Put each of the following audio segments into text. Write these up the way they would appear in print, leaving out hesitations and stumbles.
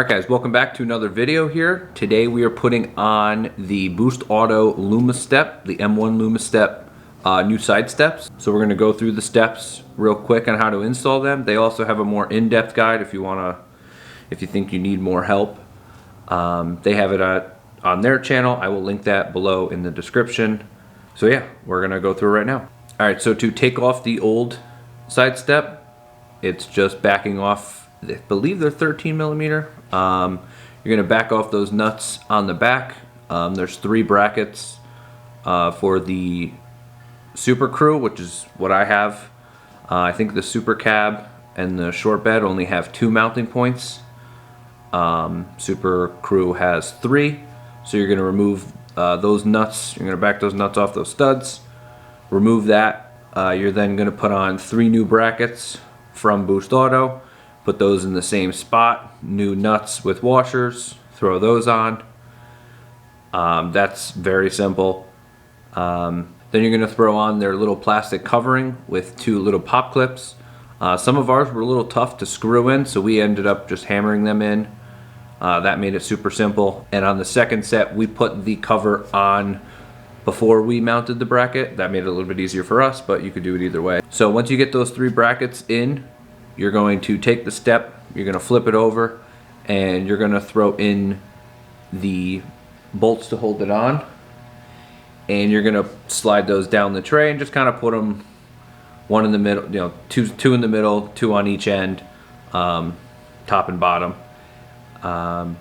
Alright guys, welcome back to another video here. Today we are putting on the Boost Auto Lumastep, the M1 Lumastep new side steps. So we're going to go through the steps real quick on how to install them. They also have a more in-depth guide if you think you need more help. They have it on their channel. I will link that below in the description. So yeah, we're going to go through it right now. Alright, so to take off the old side step, it's just backing off, I believe they're 13 millimeter. You're going to back off those nuts on the back. There's 3 brackets for the Super Crew, which is what I have. I think the Super Cab and the Short Bed only have 2 mounting points. Super Crew has 3. So you're going to remove those nuts. You're going to back those nuts off those studs. Remove that. You're then going to put on 3 new brackets from Boost Auto. Put those in the same spot. New nuts with washers. Throw those on. That's very simple. Then you're going to throw on their little plastic covering with 2 little pop clips. Some of ours were a little tough to screw in, so we ended up just hammering them in. That made it super simple. And on the second set, we put the cover on before we mounted the bracket. That made it a little bit easier for us, but you could do it either way. So once you get those 3 brackets in, you're going to take the step, you're going to flip it over, and you're going to throw in the bolts to hold it on. And you're going to slide those down the tray and just kind of put them one in the middle, two in the middle, 2 on each end, top and bottom. And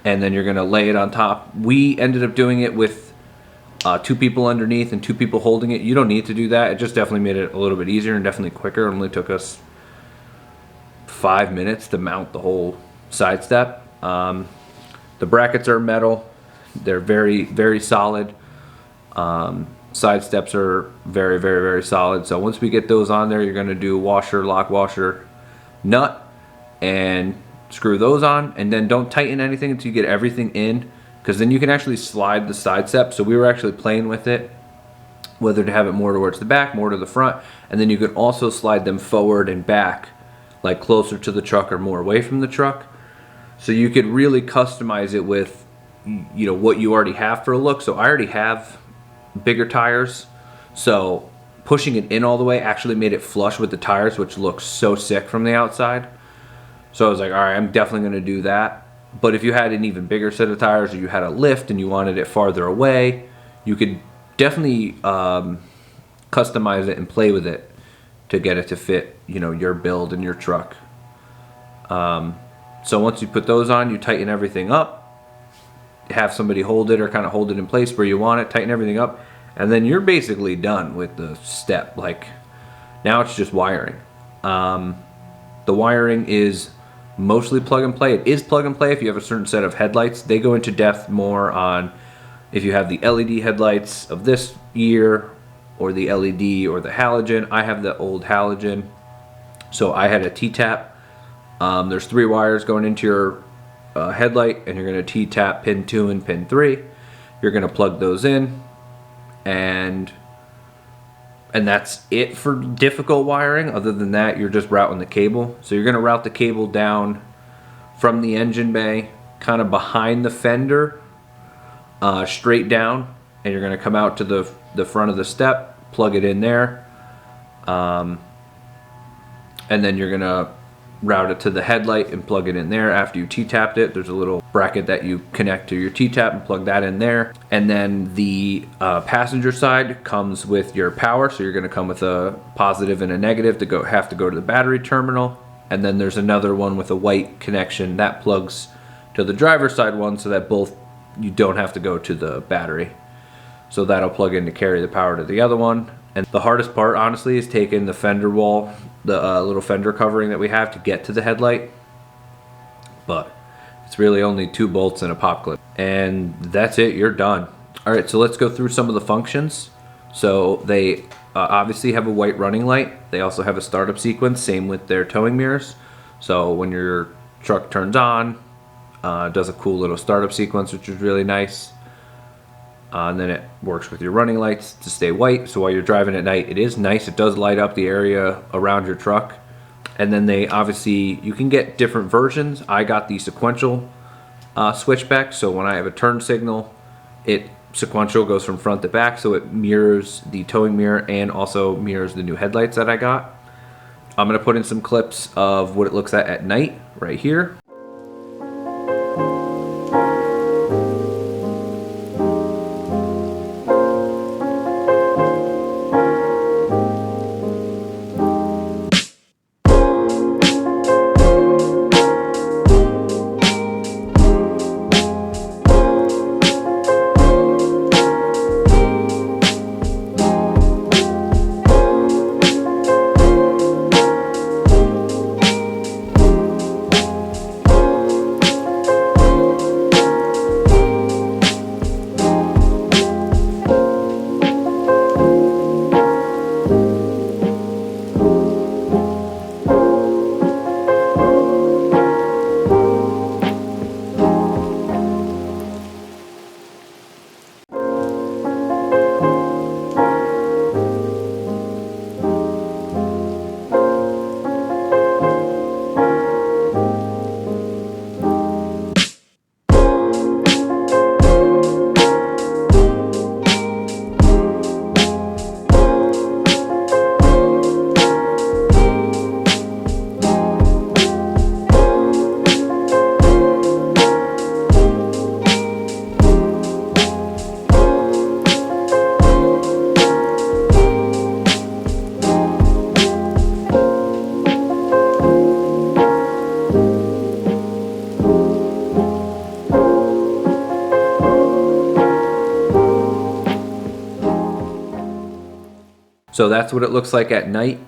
then you're going to lay it on top. We ended up doing it with 2 people underneath and 2 people holding it. You don't need to do that. It just definitely made it a little bit easier and definitely quicker. It only took us 5 minutes to mount the whole side step. The brackets are metal. They're very, very solid. Side steps are very, very, very solid. So once we get those on there, you're going to do washer, lock washer, nut, and screw those on. And then don't tighten anything until you get everything in, because then you can actually slide the side step. So we were actually playing with it, whether to have it more towards the back, more to the front, and then you can also slide them forward and back, like closer to the truck or more away from the truck. So you could really customize it with what you already have for a look. So I already have bigger tires, so pushing it in all the way actually made it flush with the tires, which looks so sick from the outside. So I was like, all right, I'm definitely going to do that. But if you had an even bigger set of tires, or you had a lift and you wanted it farther away, you could definitely customize it and play with it to get it to fit your build and your truck. So once you put those on, you tighten everything up, have somebody hold it or kind of hold it in place where you want it, tighten everything up, and then you're basically done with the step. Like, now it's just wiring. The wiring is mostly plug and play. It is plug and play if you have a certain set of headlights. They go into depth more on if you have the LED headlights of this year, or the LED or the halogen. I have the old halogen, so I had a T-tap. There's 3 wires going into your headlight, and you're going to T-tap pin 2 and pin 3. You're going to plug those in, and that's it for difficult wiring. Other than that, you're just routing the cable. So you're going to route the cable down from the engine bay, kind of behind the fender, straight down, and you're going to come out to the front of the step, plug it in there, and then you're going to route it to the headlight and plug it in there. After you T-tapped it, there's a little bracket that you connect to your T-tap and plug that in there. And then the passenger side comes with your power, so you're going to come with a positive and a negative to have to go to the battery terminal. And then there's another one with a white connection that plugs to the driver's side one, so that you don't have to go to the battery. So that'll plug in to carry the power to the other one. And the hardest part, honestly, is taking the fender wall, the little fender covering that we have, to get to the headlight. But it's really only 2 bolts and a pop clip. And that's it, you're done. Alright, so let's go through some of the functions. So they obviously have a white running light. They also have a startup sequence, same with their towing mirrors. So when your truck turns on, it does a cool little startup sequence, which is really nice. And then it works with your running lights to stay white, so while you're driving at night, it is nice. It does light up the area around your truck. And then they obviously, you can get different versions. I got the sequential switchback, so when I have a turn signal, it sequential goes from front to back, so it mirrors the towing mirror and also mirrors the new headlights that I got. I'm gonna put in some clips of what it looks at night right here. So that's what it looks like at night.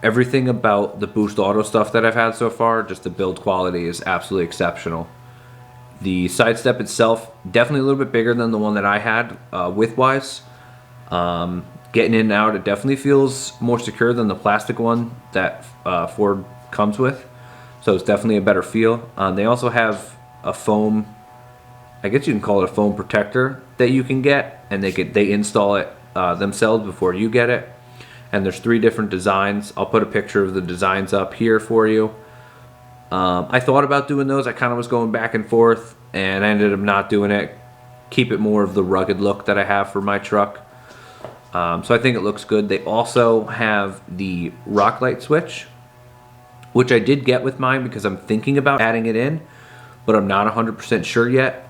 Everything about the Boost Auto stuff that I've had so far, just the build quality is absolutely exceptional. The side step itself, definitely a little bit bigger than the one that I had width-wise. Getting in and out, it definitely feels more secure than the plastic one that Ford comes with. So it's definitely a better feel. They also have a foam, I guess you can call it a foam protector that you can get, and they install it themselves before you get it. And there's 3 different designs. I'll put a picture of the designs up here for you. I thought about doing those. I kind of was going back and forth, and I ended up not doing it. Keep it more of the rugged look that I have for my truck. So I think it looks good. They also have the rock light switch, which I did get with mine because I'm thinking about adding it in, but I'm not 100% sure yet.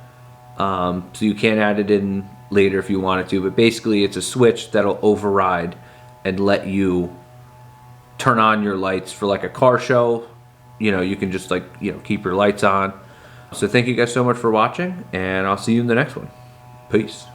So you can add it in later if you wanted to, but basically it's a switch that'll override and let you turn on your lights for like a car show. You know, you can just like, you know, keep your lights on. So thank you guys so much for watching, and I'll see you in the next one. Peace.